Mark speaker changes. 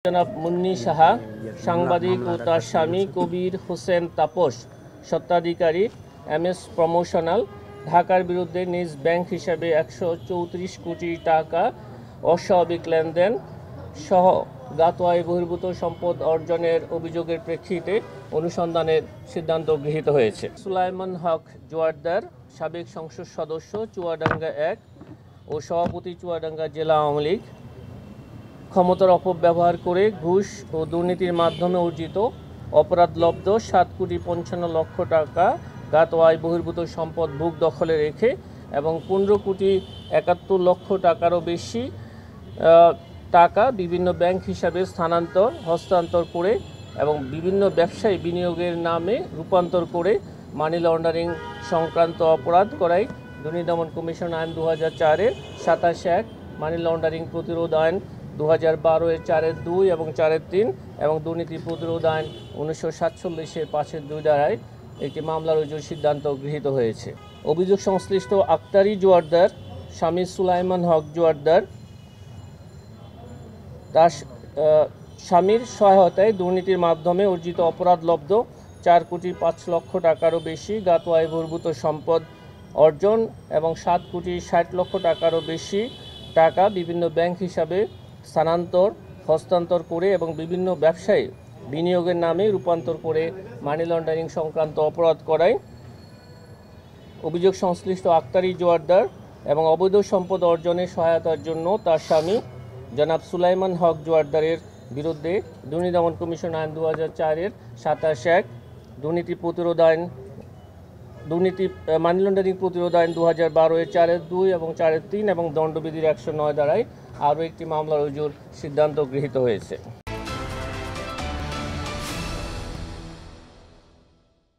Speaker 1: জনাব মুন্নী সাহা, সাংবাদিক ও তার স্বামী কবির হোসেন তাপস, স্বত্বাধিকারী MS প্রমোশনাল, ঢাকার বিরুদ্ধে নিজ ব্যাংক হিসাবে 134 কোটি টাকা অস্বাভাবিক লেনদেন সহ গাতোয়ায় বহির্ভূত সম্পদ অর্জনের অভিযোগের প্রেক্ষিতে অনুসন্ধানের সিদ্ধান্ত গৃহীত হয়েছে। সুলাইমান হক জোয়ারদার, সাবেক সংসদ সদস্য, চুয়াডাঙ্গা 1 ও সভাপতি, চুয়াডাঙ্গা জেলা আওয়ামী লীগ, ক্ষমতার অপব্যবহার করে ঘুষ ও দুর্নীতির মাধ্যমে অর্জিত অপরাধলব্ধ 7,55,00,000 টাকা গাতোয়ায় বহির্ভূত সম্পদ বুক দখলে রেখে এবং 15,71,00,000 টাকারও বেশি টাকা বিভিন্ন ব্যাংক হিসাবে হস্তান্তর করে এবং বিভিন্ন ব্যবসায়ী বিনিয়োগের নামে রূপান্তর করে মানি লন্ডারিং সংক্রান্ত অপরাধ করায় দুর্নীতি দমন কমিশন আইন 2004-এর 27(1), মানি লন্ডারিং প্রতিরোধ আইন 2012-এর 4(2) এবং 4(3) এবং দুর্নীতি প্রতিরোধ আইন 1947-এর 5(2) দ্বারায় একটি মামলা রুজুর সিদ্ধান্ত গৃহীত হয়েছে। অভিযোগ সংশ্লিষ্ট আক্তারি জোয়ারদার, স্বামী সুলাইমান হক জোয়ারদার, তার স্বামীর সহায়তায় দুর্নীতির মাধ্যমে অর্জিত অপরাধলব্ধ 4,05,00,000 টাকারও বেশি গাতোয়ায় বহির্ভূত সম্পদ অর্জন এবং 7,60,00,000 টাকারও বেশি টাকা বিভিন্ন ব্যাংক হিসাবে হস্তান্তর করে এবং বিভিন্ন ব্যবসায়ী বিনিয়োগের নামে রূপান্তর করে মানি লন্ডারিং সংক্রান্ত অপরাধ করায় অভিযোগ সংশ্লিষ্ট আক্তারি জোয়ারদার এবং অবৈধ সম্পদ অর্জনে সহায়তার জন্য তার স্বামী জনাব সুলাইমান হক জোয়ারদারের বিরুদ্ধে দুর্নীতি দমন কমিশন আইন 2004-এর 27(1), মানি লন্ডারিং প্রতিরোধ আইন 2012-এর 4(2) এবং 4(3) এবং দণ্ডবিধির 109 দ্বারায় আরও একটি মামলা রুজুর সিদ্ধান্ত গৃহীত হয়েছে।